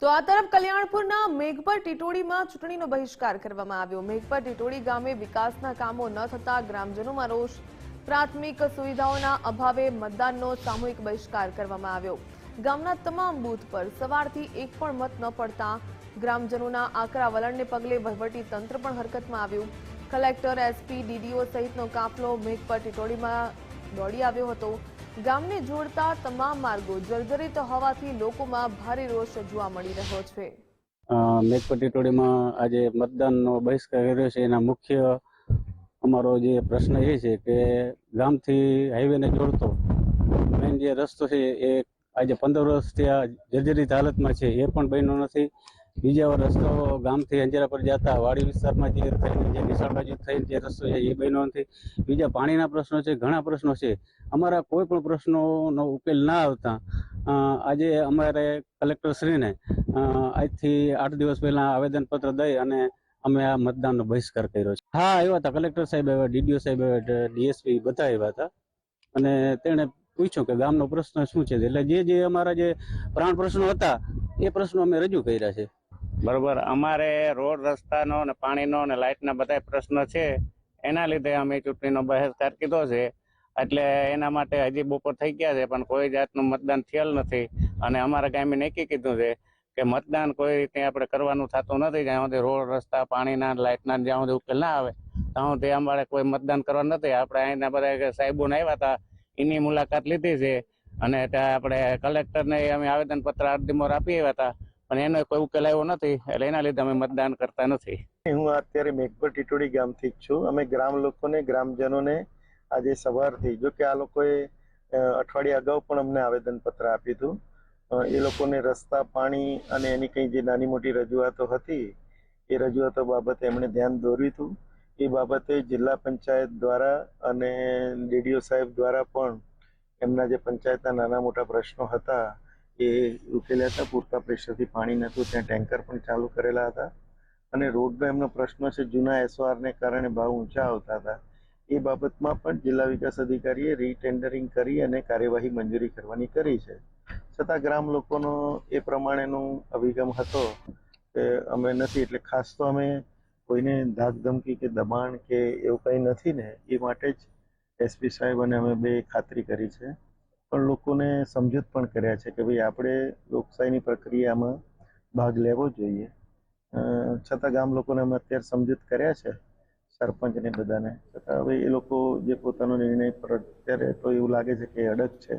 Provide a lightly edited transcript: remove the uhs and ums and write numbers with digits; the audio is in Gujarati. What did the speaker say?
તો આ તરફ કલ્યાણપુરના મેઘપર ટીટોડીમાં ચૂંટણીનો બહિષ્કાર કરવામાં આવ્યો। મેઘપર ટીટોડી ગામે વિકાસના કામો ન થતા ગ્રામજનોમાં રોષ। પ્રાથમિક સુવિધાઓના અભાવે મતદાનનો સામૂહિક બહિષ્કાર કરવામાં આવ્યો। ગામના તમામ બૂથ પર સવારથી એક પણ મત ન પડતા ગ્રામજનોના આકરા વલણને પગલે વહીવટી તંત્ર પણ હરકતમાં આવ્યું। કલેક્ટર, એસપી, ડીડીઓ સહિતનો કાફલો મેઘપર ટીટોડીમાં દોડી આવ્યો હતો। ગામને જોડતા તમામ માર્ગો જર્જરિત હોવાથી લોકોમાં ભારે રોષ જોવા મળી રહ્યો છે। મેઘપર ટીટોડીમાં આજે મતદાનનો બહિષ્કાર કર્યો છે। એના મુખ્ય અમારો જે પ્રશ્ન એ છે કે ગામથી હાઈવેને જોડતો મેઇન જે રસ્તો છે એ આજે 15 વર્ષથી આ જર્જરિત હાલતમાં છે, એ પણ બન્યો નથી। બીજા રસ્તો ગામથી અંજારા પર જતા વાડી વિસ્તારમાં જે થઈને જે નિશાળ બાજુ થઈને જે રસ્તો છે એ બન્યો નથી। બીજા પાણીના પ્રશ્નો છે, ઘણા પ્રશ્નો છે। અમારા કોઈ પણ પ્રશ્નોનો ઉકેલ ના આવતા આજે અમારે કલેક્ટરશ્રીને આજથી 8 દિવસ પહેલા આવેદનપત્ર દઈ અને અમે આ મતદાનનો બહિષ્કાર કર્યો છે। હા, આવ્યા હતા કલેક્ટર સાહેબ, આવ્યા, ડીડીઓ સાહેબ, આવ્યા, ડીએસપી બધા આવ્યા હતા અને તેણે પૂછ્યું કે ગામનો પ્રશ્ન શું છે। એટલે જે અમારા જે પ્રાણ પ્રશ્નો હતા એ પ્રશ્નો અમે રજૂ કર્યા છે। બરોબર, અમારે રોડ રસ્તાનો અને પાણીનો અને લાઇટના બધા પ્રશ્નો છે, એના લીધે અમે ચૂંટણીનો બહિષ્કાર કીધો છે। એટલે એના માટે હજી બપોર થઈ ગયા છે પણ કોઈ જાતનું મતદાન થયેલ નથી અને અમારા ગામે નક્કી કીધું છે કે મતદાન કોઈ રીતે આપણે કરવાનું થતું નથી જ્યાં સુધી રોડ રસ્તા પાણીના લાઇટના જ્યાં સુધી ઉકેલ ના આવે ત્યાં સુધી અમારે કોઈ મતદાન કરવાનું નથી। આપણે અહીંના બધા સાહેબોને આવ્યા હતા, એની મુલાકાત લીધી છે અને ત્યાં આપણે કલેક્ટરને અમે આવેદનપત્ર અરજીમોર આપી આવ્યા હતા પણ એનો કોઈ ઉકેલ આવ્યો નથી, એટલે એના લીધે અમે મતદાન કરતા નથી। હું અત્યારે મેઘપર ટીટોડી ગામથી જ છું। અમે ગ્રામજનોને આજે સવારથી, જો કે આ લોકોએ અઠવાડિયા અગાઉ પણ અમને આવેદનપત્ર આપ્યું હતું, એ લોકોને રસ્તા, પાણી અને એની કંઈ જે નાની મોટી રજૂઆતો હતી એ રજૂઆતો બાબતે એમણે ધ્યાન દોર્યું હતું। એ બાબતે જિલ્લા પંચાયત દ્વારા અને ડીડીઓ સાહેબ દ્વારા પણ એમના જે પંચાયતના નાના મોટા પ્રશ્નો હતા એ ઉકેલ્યા હતા। પૂરતા પ્રેશરથી પાણી નહોતું, ત્યાં ટેન્કર પણ ચાલુ કરેલા હતા અને રોડનો એમનો પ્રશ્ન છે, જૂના એસઓઆરને કારણે ભાવ ઊંચા આવતા હતા, એ બાબતમાં પણ જિલ્લા વિકાસ અધિકારીએ રીટેન્ડરિંગ કરી અને કાર્યવાહી મંજૂરી કરવાની કરી છે। છતાં ગ્રામ લોકોનો એ પ્રમાણેનો અભિગમ હતો કે અમે નથી, એટલે ખાસ તો અમે કોઈને ધાક ધમકી કે દબાણ કે એવું કંઈ નથી ને, એ માટે જ એસપી સાહેબ અને અમે બે ખાતરી કરી છે પણ લોકોને સમજૂત પણ કર્યા છે કે ભાઈ આપણે લોકશાહીની પ્રક્રિયામાં ભાગ લેવો જોઈએ। છતાં ગામ લોકોને અમે અત્યારે સમજૂત કર્યા છે, સરપંચને બધાને, છતાં હવે એ લોકો જે પોતાનો નિર્ણય પર અત્યારે તો એવું લાગે છે કે અડગ છે।